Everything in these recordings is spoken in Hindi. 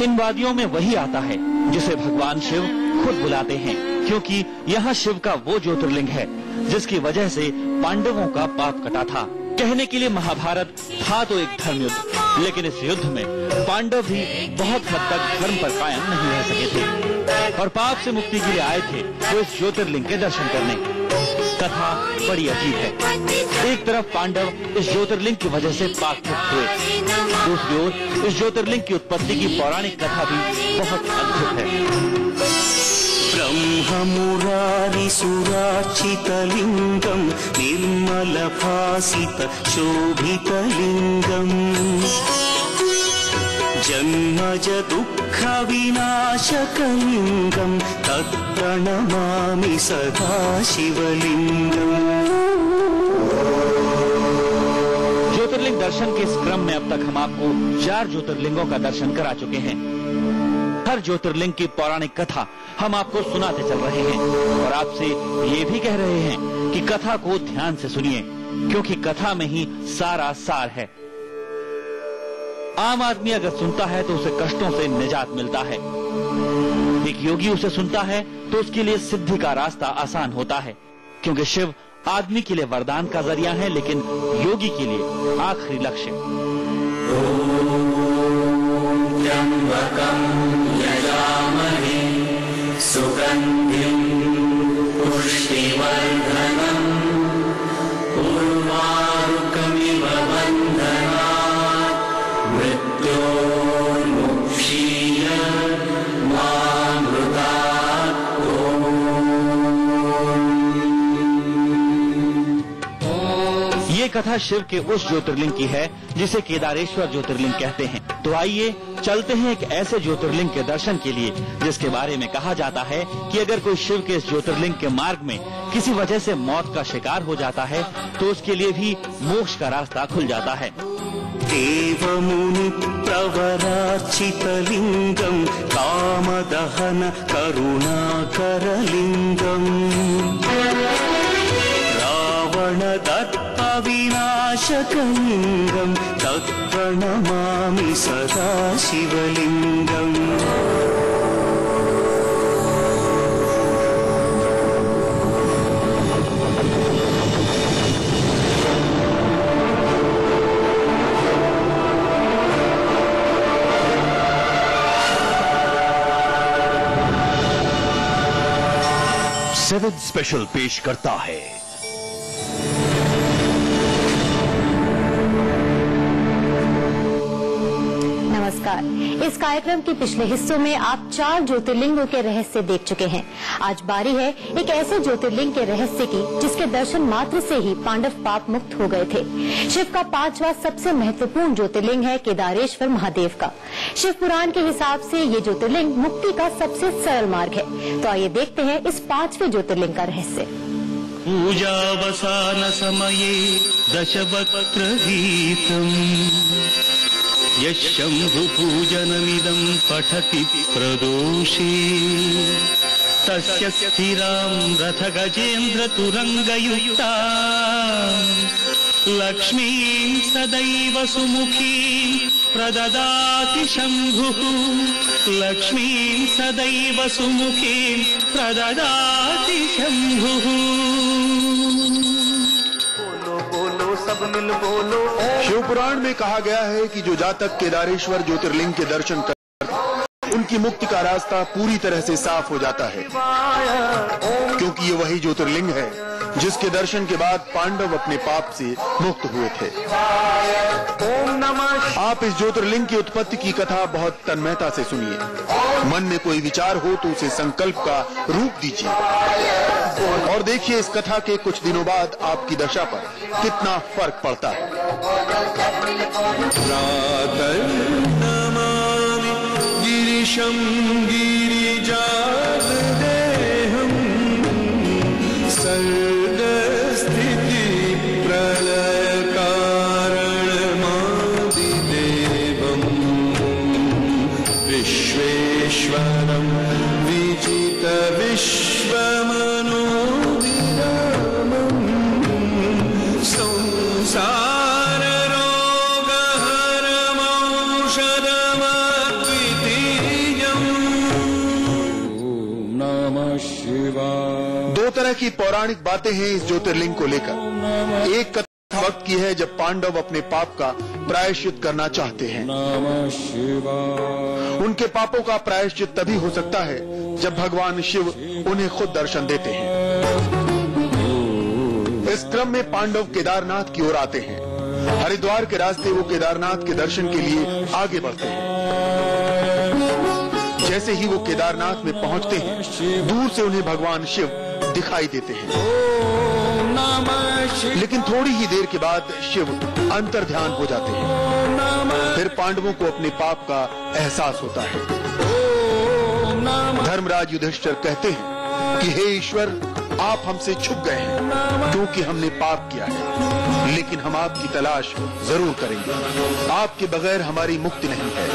इन वादियों में वही आता है जिसे भगवान शिव खुद बुलाते हैं, क्योंकि यहाँ शिव का वो ज्योतिर्लिंग है जिसकी वजह से पांडवों का पाप कटा था। कहने के लिए महाभारत था तो एक धर्म युद्ध, लेकिन इस युद्ध में पांडव भी बहुत हद तक धर्म पर कायम नहीं रह सके थे और पाप से मुक्ति के लिए आए थे वो इस ज्योतिर्लिंग के दर्शन करने। कथा बड़ी अजीब है। एक तरफ पांडव इस ज्योतिर्लिंग की वजह से पाक मुक्त हुए, दूसरी ओर इस ज्योतिर्लिंग की उत्पत्ति की पौराणिक कथा भी बहुत अद्भुत है। ब्रह्म मुरारी सुराचितलिंगम निर्मल भासित शोभितलिंगम जन्मज दुःख विनाशकलिंगम तत्प्रणमामि सदा शिवलिंगम। ज्योतिर्लिंग दर्शन के इस क्रम में अब तक हम आपको 4 ज्योतिर्लिंगों का दर्शन करा चुके हैं। हर ज्योतिर्लिंग की पौराणिक कथा हम आपको सुनाते चल रहे हैं और आपसे ये भी कह रहे हैं कि कथा को ध्यान से सुनिए, क्योंकि कथा में ही सारा सार है। आम आदमी अगर सुनता है तो उसे कष्टों से निजात मिलता है। एक योगी उसे सुनता है तो उसके लिए सिद्धि का रास्ता आसान होता है, क्योंकि शिव आदमी के लिए वरदान का जरिया है, लेकिन योगी के लिए आखिरी लक्ष्य। यजामहे सुगंधिं पुष्टिवर्धनम् उर्वारुकमिव बन्धनात् मृत्योर्मुक्षीय मामृतात्। ये कथा शिव के उस ज्योतिर्लिंग की है जिसे केदारेश्वर ज्योतिर्लिंग कहते हैं। तो आइए चलते हैं एक ऐसे ज्योतिर्लिंग के दर्शन के लिए जिसके बारे में कहा जाता है कि अगर कोई शिव के इस ज्योतिर्लिंग के मार्ग में किसी वजह से मौत का शिकार हो जाता है तो उसके लिए भी मोक्ष का रास्ता खुल जाता है। देवमुनि प्रवरार्चितलिंगम कामदहन करुणाकरलिंगम रावणदत्त विनाशकलिंगम तत्प्रणमामि सदा शिवलिंगम। सेवन स्पेशल पेश करता है नमस्कार। इस कार्यक्रम के पिछले हिस्सों में आप 4 ज्योतिर्लिंगों के रहस्य देख चुके हैं। आज बारी है एक ऐसे ज्योतिर्लिंग के रहस्य की जिसके दर्शन मात्र से ही पांडव पाप मुक्त हो गए थे। शिव का 5वां सबसे महत्वपूर्ण ज्योतिर्लिंग है केदारेश्वर महादेव का। शिव पुराण के हिसाब से ये ज्योतिर्लिंग मुक्ति का सबसे सरल मार्ग है। तो आइए देखते हैं इस 5वें ज्योतिर्लिंग का रहस्य। पूजावसान समये दशवक्त्र गीतम् यशम्भुपूजनमिदं पठति प्रदोषे तस्य स्थिरां रथगजेन्द्रतुरङ्गयुक्तां लक्ष्मीं सदैव सुमुखीं प्रददाति शम्भुः लक्ष्मीं सदैव सुमुखीं प्रददाति शम्भुः। सब मिल बोलो। शिव पुराण में कहा गया है कि जो जातक केदारेश्वर ज्योतिर्लिंग के दर्शन करते उनकी मुक्ति का रास्ता पूरी तरह से साफ हो जाता है, क्योंकि ये वही ज्योतिर्लिंग है जिसके दर्शन के बाद पांडव अपने पाप से मुक्त हुए थे। आप इस ज्योतिर्लिंग की उत्पत्ति की कथा बहुत तन्मयता से सुनिए। मन में कोई विचार हो तो उसे संकल्प का रूप दीजिए और देखिए इस कथा के कुछ दिनों बाद आपकी दशा पर कितना फर्क पड़ता है। गिरिशं गिरिजादेहं दो तरह की पौराणिक बातें हैं इस ज्योतिर्लिंग को लेकर। एक कथा वक्त की है जब पांडव अपने पाप का प्रायश्चित करना चाहते हैं। उनके पापों का प्रायश्चित तभी हो सकता है जब भगवान शिव उन्हें खुद दर्शन देते हैं। इस क्रम में पांडव केदारनाथ की ओर आते हैं। हरिद्वार के रास्ते वो केदारनाथ के दर्शन के लिए आगे बढ़ते हैं। जैसे ही वो केदारनाथ में पहुंचते हैं, दूर से उन्हें भगवान शिव दिखाई देते हैं। लेकिन थोड़ी ही देर के बाद शिव अंतर्ध्यान हो जाते हैं। फिर पांडवों को अपने पाप का एहसास होता है। धर्मराज युधिष्ठिर कहते हैं कि हे ईश्वर, आप हमसे छुप गए हैं क्योंकि हमने पाप किया है, लेकिन हम आपकी तलाश जरूर करेंगे। आपके बगैर हमारी मुक्ति नहीं है।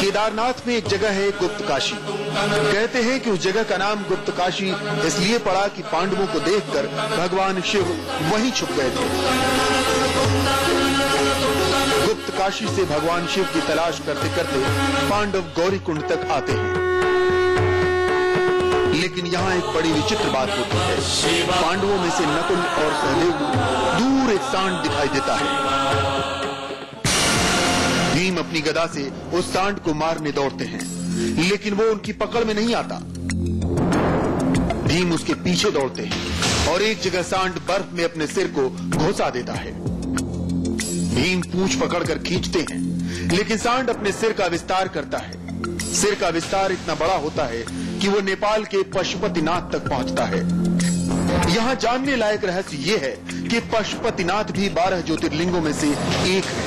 केदारनाथ में एक जगह है गुप्त काशी। कहते हैं कि उस जगह का नाम गुप्त काशी इसलिए पड़ा कि पांडवों को देखकर भगवान शिव वहीं छुप गए थे। गुप्त काशी से भगवान शिव की तलाश करते करते पांडव गौरी कुंड तक आते हैं। लेकिन यहाँ एक बड़ी विचित्र बात होती है। पांडवों में से नकुल और सहदेव को दूर एक सांड दिखाई देता है। भीम अपनी गदा से उस सांड को मारने दौड़ते हैं, लेकिन वो उनकी पकड़ में नहीं आता। भीम उसके पीछे दौड़ते हैं और एक जगह सांड बर्फ में अपने सिर को घुसा देता है। भीम पूंछ पकड़कर खींचते हैं, लेकिन सांड अपने सिर का विस्तार करता है। सिर का विस्तार इतना बड़ा होता है कि वो नेपाल के पशुपतिनाथ तक पहुंचता है। यहाँ जानने लायक रहस्य ये है कि पशुपतिनाथ भी 12 ज्योतिर्लिंगों में से एक है।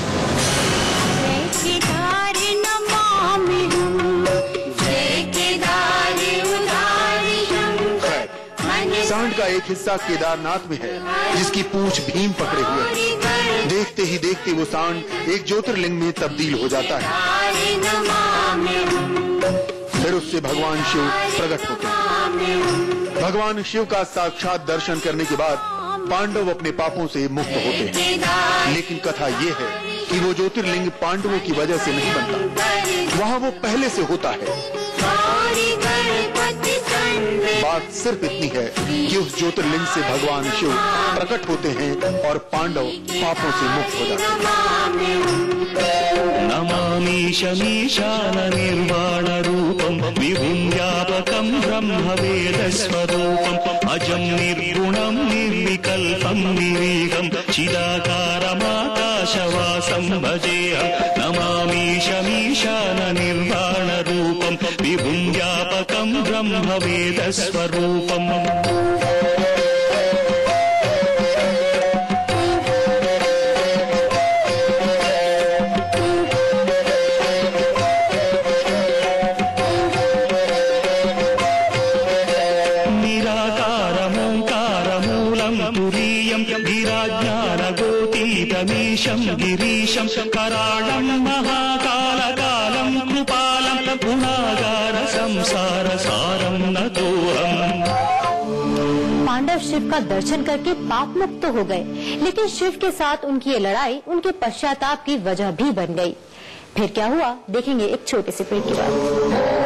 सांड का एक हिस्सा केदारनाथ में है जिसकी पूंछ भीम पकड़े हुए है। देखते ही देखते वो सांड एक ज्योतिर्लिंग में तब्दील हो जाता है। फिर उससे भगवान शिव प्रकट होते हैं। भगवान शिव का साक्षात दर्शन करने के बाद पांडव अपने पापों से मुक्त होते हैं। लेकिन कथा ये है कि वो ज्योतिर्लिंग पांडवों की वजह से नहीं बनता, वहाँ वो पहले से होता है। बात सिर्फ इतनी है कि उस ज्योतिर्लिंग से भगवान शिव प्रकट होते हैं और पांडव पापों से मुक्त हो जाते हैं। नमामीशमीशान निर्वाण रूपम विभुं व्यापकं ब्रह्म वेद स्वरूपम अजं निर्गुणं निर्विकल्पं निरीहं चिदाकारमाकाशवासं भजेऽहं। नमामीशमीशान निर्वाण रूपम विभुं व्यापकं ब्रह्म वेद स्वरूपम। गिराज्ञानगोतीतमीशं गिरीशं कराळं महाकालकालं कृपालं गुणागार संसार सारं नतोऽहम्। पांडव शिव का दर्शन करके पाप मुक्त तो हो गए, लेकिन शिव के साथ उनकी ये लड़ाई उनके पश्चाताप की वजह भी बन गई। फिर क्या हुआ, देखेंगे एक छोटे से ब्रेक के बाद।